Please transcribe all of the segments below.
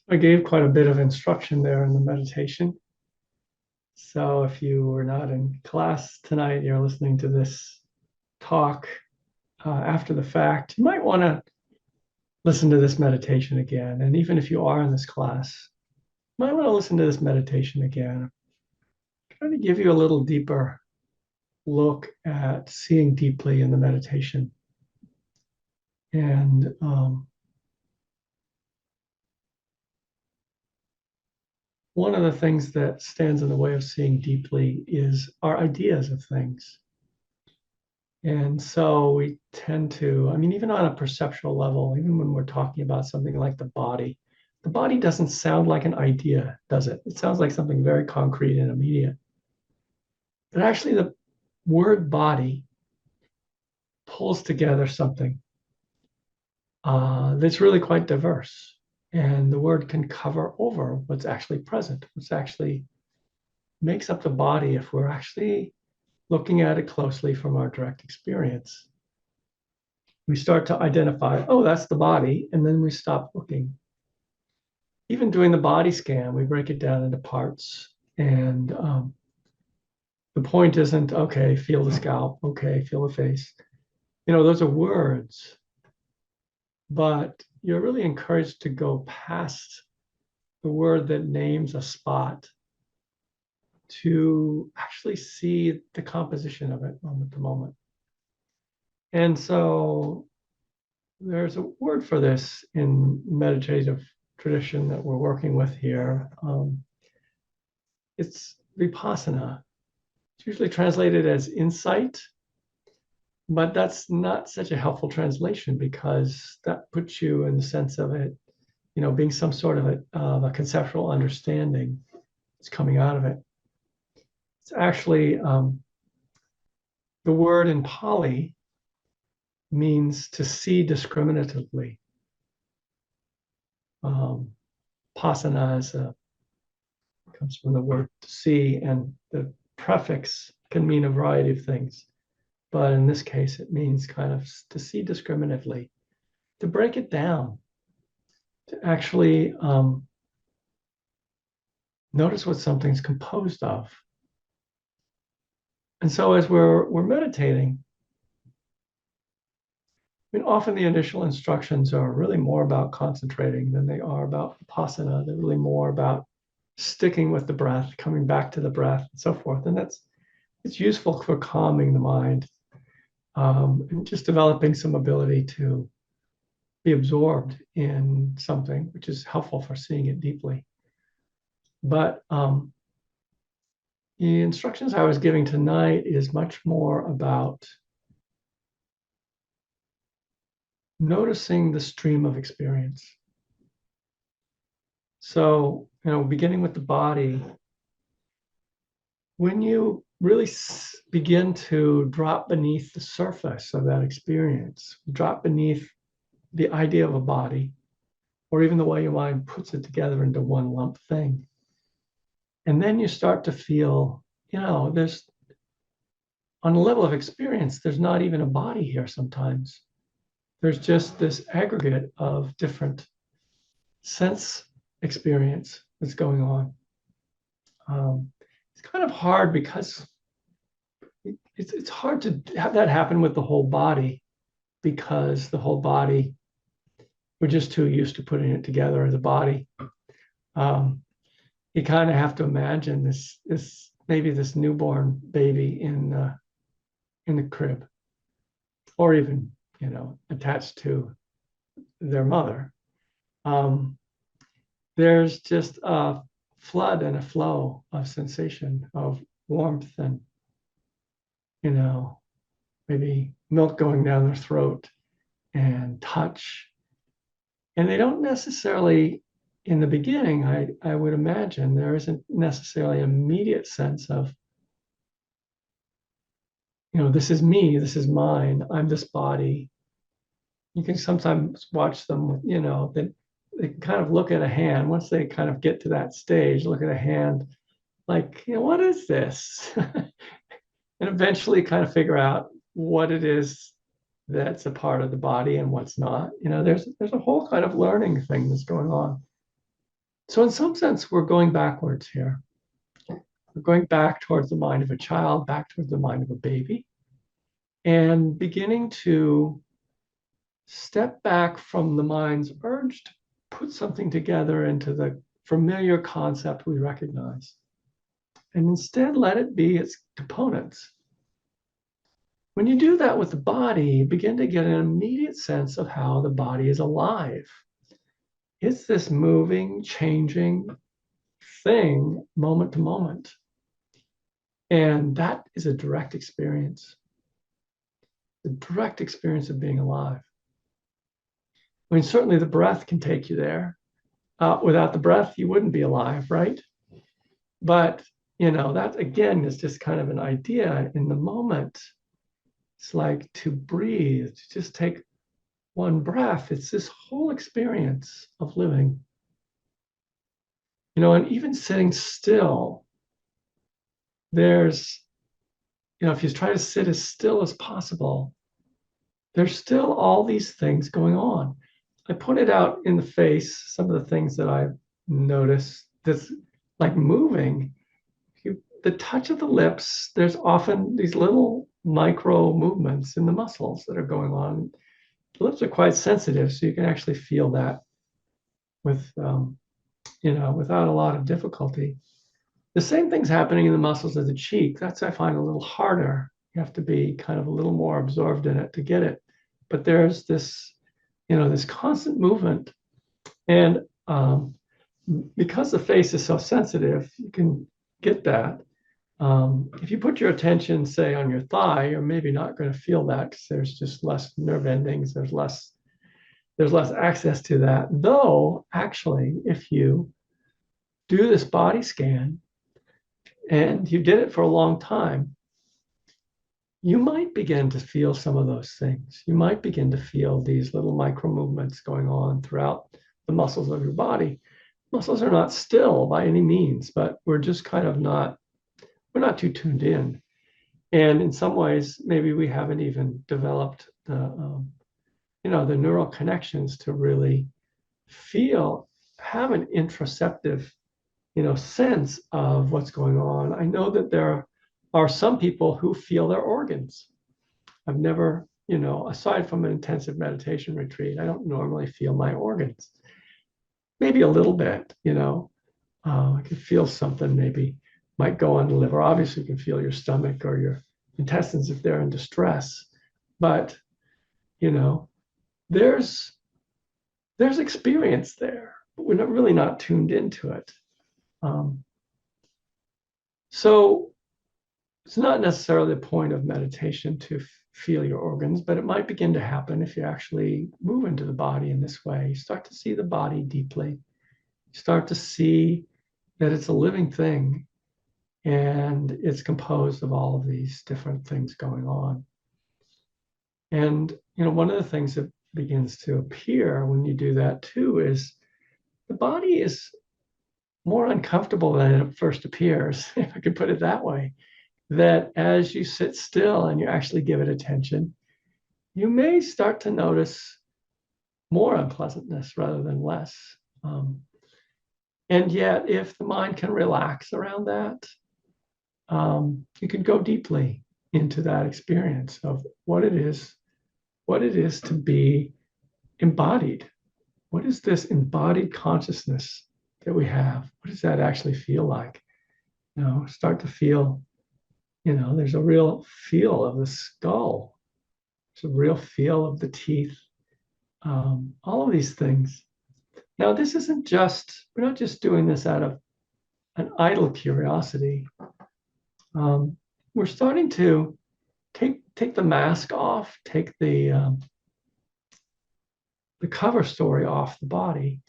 I gave quite a bit of instruction there in the meditation. So if you were not in class tonight, you're listening to this talk after the fact, you might want to listen to this meditation again. And even if you are in this class, you might want to listen to this meditation again. Try to give you a little deeper look at seeing deeply in the meditation. And one of the things that stands in the way of seeing deeply is our ideas of things. And so we tend to, I mean, even on a perceptual level, even when we're talking about something like the body doesn't sound like an idea, does it? It sounds like something very concrete and immediate. But actually, the word body pulls together something that's really quite diverse. And the word can cover over what's actually present, what's actually makes up the body if we're actually looking at it closely from our direct experience. We start to identify, oh, that's the body, and then we stop looking. Even doing the body scan, we break it down into parts. And the point isn't, okay, feel the scalp, okay, feel the face. You know, those are words, but you're really encouraged to go past the word that names a spot to actually see the composition of it moment to moment. And so there's a word for this in meditative tradition that we're working with here. It's vipassana. It's usually translated as insight, but that's not such a helpful translation because that puts you in the sense of it, you know, being some sort of a conceptual understanding that's coming out of it. It's actually the word in Pali means to see discriminatively. Pasana is comes from the word to see, and the prefix can mean a variety of things. But in this case, it means kind of to see discriminatively, to break it down, to actually notice what something's composed of. And so as we're meditating, I mean, often the initial instructions are really more about concentrating than they are about vipassana. They're really more about sticking with the breath, coming back to the breath, and so forth. And it's useful for calming the mind and just developing some ability to be absorbed in something, which is helpful for seeing it deeply. But the instructions I was giving tonight is much more about noticing the stream of experience. So, you know, beginning with the body, when you really begin to drop beneath the surface of that experience, drop beneath the idea of a body, or even the way your mind puts it together into one lump thing. And then you start to feel, you know, there's on a level of experience, there's not even a body here sometimes. There's just this aggregate of different sense experience that's going on. It's kind of hard because it's hard to have that happen with the whole body because the whole body, we're just too used to putting it together as a body. You kind of have to imagine this maybe this newborn baby in the crib, or even, you know, attached to their mother. There's just a flood and a flow of sensation of warmth and, you know, maybe milk going down their throat and touch. And they don't necessarily, in the beginning, I would imagine, there isn't necessarily an immediate sense of, you know, this is me, this is mine, I'm this body. You can sometimes watch them, you know, that they kind of look at a hand. Once they kind of get to that stage, look at a hand like, you know, what is this? And eventually kind of figure out what it is that's a part of the body and what's not. You know, there's a whole kind of learning thing that's going on. So in some sense, we're going backwards here. We're going back towards the mind of a child, back towards the mind of a baby, and beginning to step back from the mind's urge to put something together into the familiar concept we recognize, and instead let it be its components. When you do that with the body, you begin to get an immediate sense of how the body is alive. It's this moving, changing thing moment to moment. And that is a direct experience, the direct experience of being alive. I mean, certainly the breath can take you there. Without the breath, you wouldn't be alive, right? But, that again is just kind of an idea in the moment. It's like to breathe, to just take one breath. It's this whole experience of living. And even sitting still, there's, if you try to sit as still as possible, there's still all these things going on. I pointed out in the face some of the things that I've noticed that's like moving. The touch of the lips, there's often these little micro movements in the muscles that are going on. The lips are quite sensitive, so you can actually feel that with, without a lot of difficulty. The same thing's happening in the muscles of the cheek. That's, I find, a little harder. You have to be kind of a little more absorbed in it to get it. But there's this, this constant movement. And because the face is so sensitive, you can get that. If you put your attention, say, on your thigh, you're maybe not going to feel that because there's just less nerve endings. There's less access to that. Though, actually, if you do this body scan and you did it for a long time, you might begin to feel some of those things. You might begin to feel these little micro movements going on throughout the muscles of your body. Muscles are not still by any means, but we're just kind of we're not too tuned in. And in some ways, maybe we haven't even developed the neural connections to really have an interoceptive, sense of what's going on. I know that there are some people who feel their organs. I've never, aside from an intensive meditation retreat, I don't normally feel my organs. Maybe a little bit, I can feel something maybe might go on the liver. Obviously, you can feel your stomach or your intestines if they're in distress. But, there's experience there, but we're really not tuned into it. So it's not necessarily the point of meditation to feel your organs, but it might begin to happen if you actually move into the body in this way. You start to see the body deeply. You start to see that it's a living thing and it's composed of all of these different things going on. And, one of the things that begins to appear when you do that too is the body is more uncomfortable than it first appears, if I could put it that way. That as you sit still and you actually give it attention, you may start to notice more unpleasantness rather than less. And yet, if the mind can relax around that, you can go deeply into that experience of what it is to be embodied. What is this embodied consciousness that we have? What does that actually feel like? Start to feel, there's a real feel of the skull. There's a real feel of the teeth. All of these things. Now, this isn't we're not just doing this out of an idle curiosity. We're starting to take the mask off, take the cover story off the body.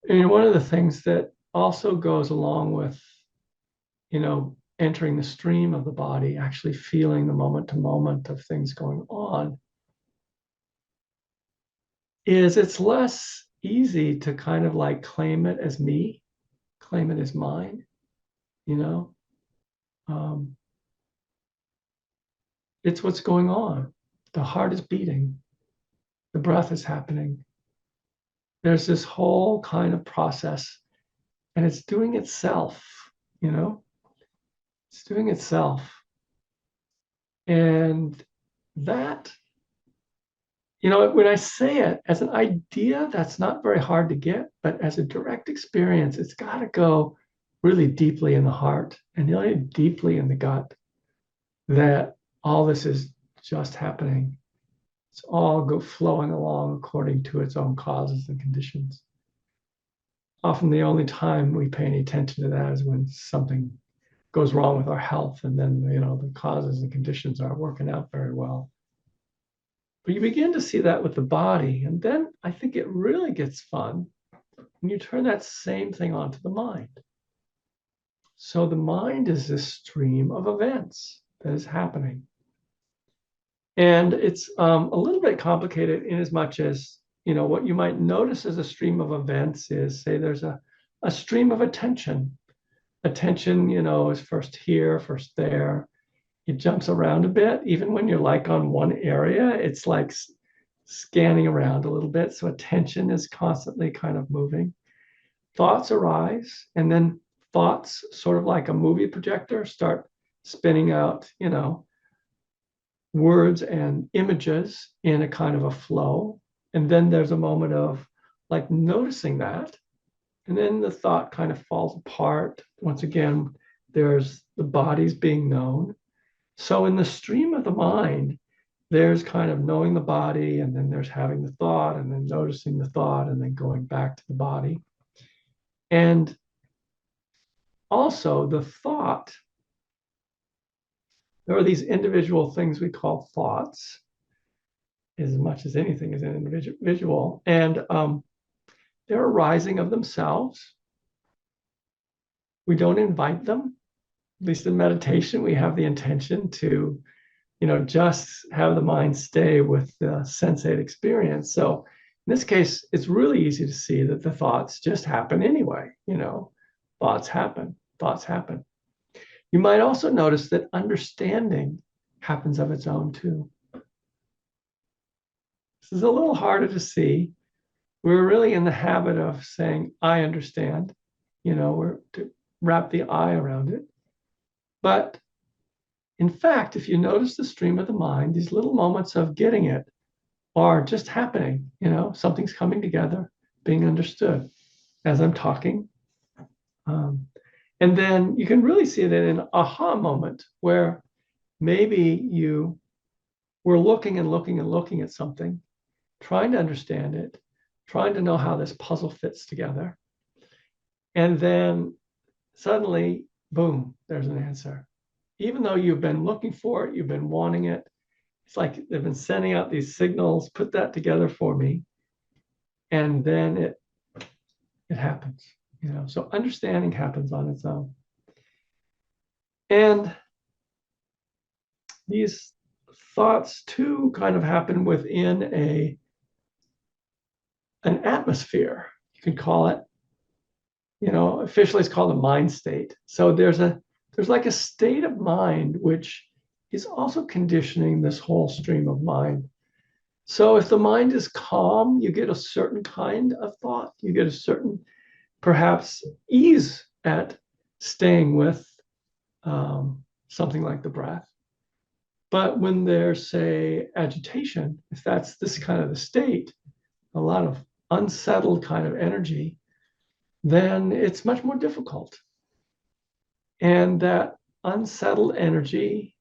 And one of the things that also goes along with, entering the stream of the body, actually feeling the moment to moment of things going on, is it's less easy to kind of like claim it as me, claim it as mine, you know. It's what's going on. The heart is beating, the breath is happening. There's this whole kind of process, and it's doing itself, you know, it's doing itself. And that, when I say it as an idea, that's not very hard to get, but as a direct experience, it's got to go really deeply in the heart and really deeply in the gut that all this is just happening. It's all flowing along according to its own causes and conditions. Often the only time we pay any attention to that is when something goes wrong with our health, and then the causes and conditions aren't working out very well. But you begin to see that with the body, and then I think it really gets fun when you turn that same thing onto the mind. So the mind is this stream of events that is happening. And it's a little bit complicated in as much as, what you might notice as a stream of events is, say, there's a stream of attention. Attention, is first here, first there. It jumps around a bit. Even when you're like on one area, it's like scanning around a little bit. So attention is constantly kind of moving. Thoughts arise, and then thoughts, sort of like a movie projector, start spinning out, words and images in a kind of a flow. And then there's a moment of like noticing that. And then the thought kind of falls apart. Once again, there's the body's being known. So in the stream of the mind, there's kind of knowing the body, and then there's having the thought, and then noticing the thought, and then going back to the body. And also the thought, there are these individual things we call thoughts, as much as anything is an individual, and they're arising of themselves. We don't invite them. At least in meditation, we have the intention to, just have the mind stay with the sensate experience. So in this case, it's really easy to see that the thoughts just happen anyway. Thoughts happen, thoughts happen. You might also notice that understanding happens of its own too. This is a little harder to see. We're really in the habit of saying, I understand, we're to wrap the I around it. But in fact, if you notice the stream of the mind, these little moments of getting it are just happening. Something's coming together, being understood as I'm talking. And then you can really see it in an aha moment where maybe you were looking and looking and looking at something, trying to understand it, trying to know how this puzzle fits together. And then suddenly, boom, there's an answer. Even though you've been looking for it, you've been wanting it, it's like they've been sending out these signals, put that together for me. And then it happens, so understanding happens on its own. And these thoughts too kind of happen within an atmosphere. You could call it, officially it's called a mind state. So there's like a state of mind which is also conditioning this whole stream of mind. So if the mind is calm, you get a certain kind of thought. You get a certain, perhaps, ease at staying with something like the breath. But when there's, say, agitation, if that's this kind of the state, a lot of unsettled kind of energy, then it's much more difficult. And that unsettled energy,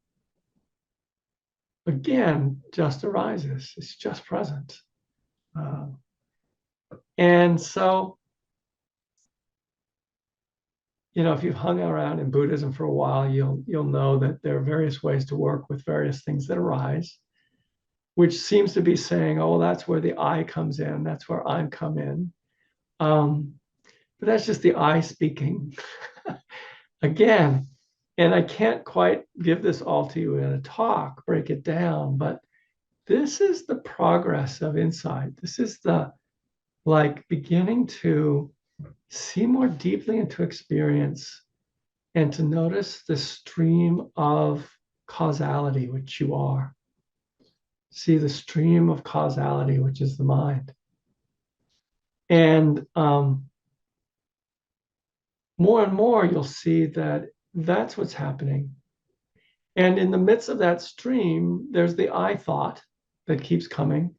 again, just arises. It's just present. And so, if you've hung around in Buddhism for a while, you'll know that there are various ways to work with various things that arise, which seems to be saying, oh, that's where the I comes in. That's where I come in. But that's just the I speaking. Again, and I can't quite give this all to you in a talk, break it down, but this is the progress of insight. This is the beginning to see more deeply into experience and to notice the stream of causality, which you are. See the stream of causality, which is the mind. And more and more, you'll see that that's what's happening. And in the midst of that stream, there's the I thought that keeps coming,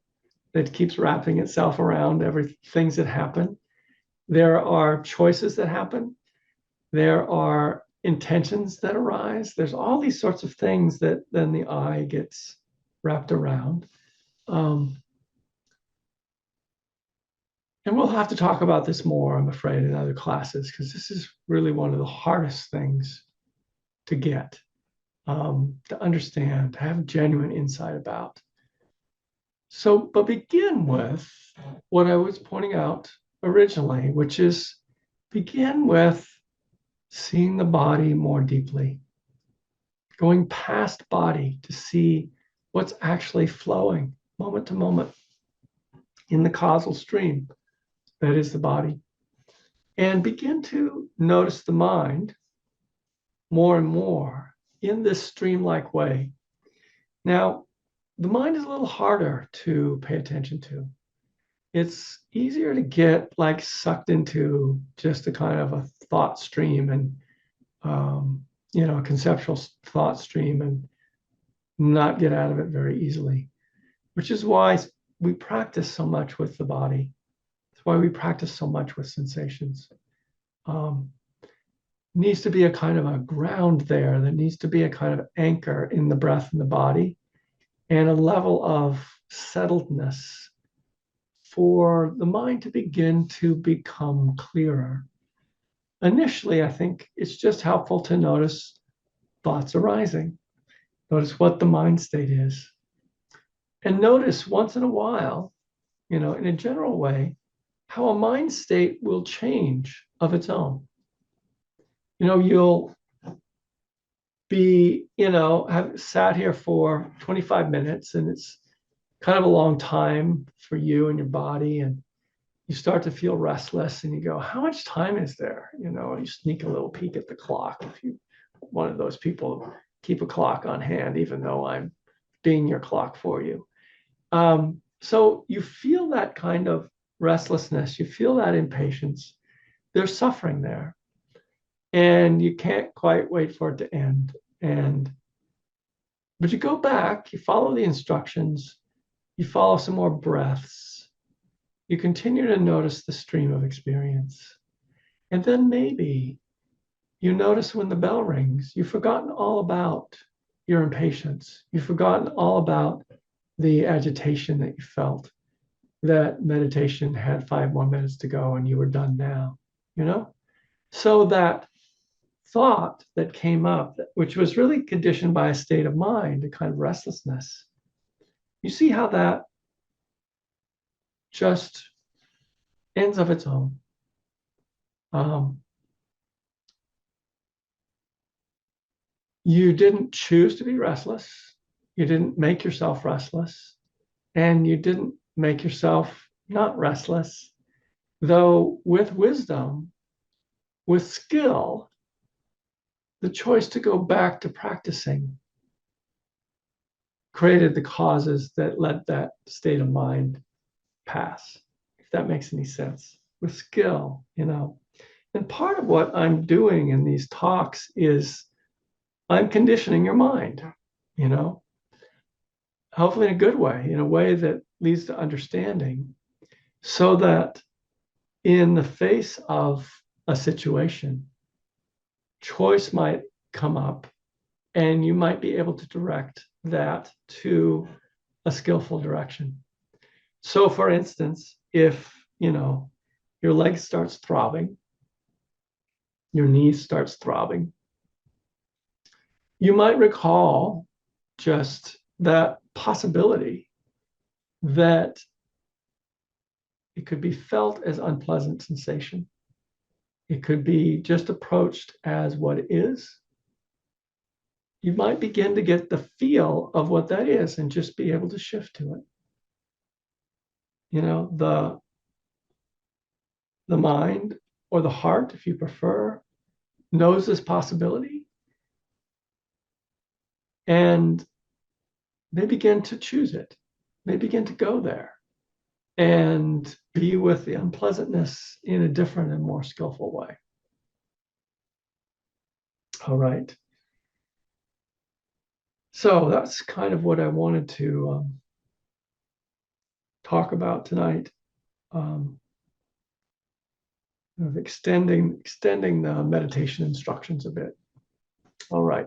that keeps wrapping itself around things that happen. There are choices that happen. There are intentions that arise. There's all these sorts of things that then the I gets wrapped around. And we'll have to talk about this more, I'm afraid, in other classes, because this is really one of the hardest things to get, to understand, to have genuine insight about. So, but begin with what I was pointing out originally, which is begin with seeing the body more deeply, going past body to see what's actually flowing moment to moment in the causal stream that is the body. And begin to notice the mind more and more in this stream-like way. Now, the mind is a little harder to pay attention to. It's easier to get like sucked into just a kind of a thought stream and a conceptual thought stream and not get out of it very easily, which is why we practice so much with the body. That's why we practice so much with sensations. Needs to be a kind of a ground there. There needs to be a kind of anchor in the breath and the body and a level of settledness for the mind to begin to become clearer. Initially, I think it's just helpful to notice thoughts arising. Notice what the mind state is. And notice once in a while, in a general way, how a mind state will change of its own. You'll be, have sat here for 25 minutes and it's kind of a long time for you and your body. And you start to feel restless and you go, how much time is there? You sneak a little peek at the clock if you one of those people keep a clock on hand, even though I'm being your clock for you. So you feel that kind of restlessness, you feel that impatience. There's suffering there. And you can't quite wait for it to end. But you go back, you follow the instructions, you follow some more breaths, you continue to notice the stream of experience. And then maybe you notice when the bell rings, you've forgotten all about your impatience. You've forgotten all about the agitation that you felt, that meditation had 5 more minutes to go and you were done now, So that thought that came up, which was really conditioned by a state of mind, a kind of restlessness, you see how that just ends of its own. You didn't choose to be restless. You didn't make yourself restless. And you didn't make yourself not restless. Though with wisdom, with skill, the choice to go back to practicing created the causes that let that state of mind pass, if that makes any sense. With skill, And part of what I'm doing in these talks is I'm conditioning your mind, hopefully in a good way, in a way that leads to understanding, so that in the face of a situation, choice might come up and you might be able to direct that to a skillful direction. So for instance, if, your leg starts throbbing, your knee starts throbbing, you might recall just that possibility that it could be felt as unpleasant sensation. It could be just approached as what is. You might begin to get the feel of what that is and just be able to shift to it. The mind or the heart, if you prefer, knows this possibility. And they begin to choose it. They begin to go there and be with the unpleasantness in a different and more skillful way. All right. So that's kind of what I wanted to talk about tonight. Of extending the meditation instructions a bit. All right.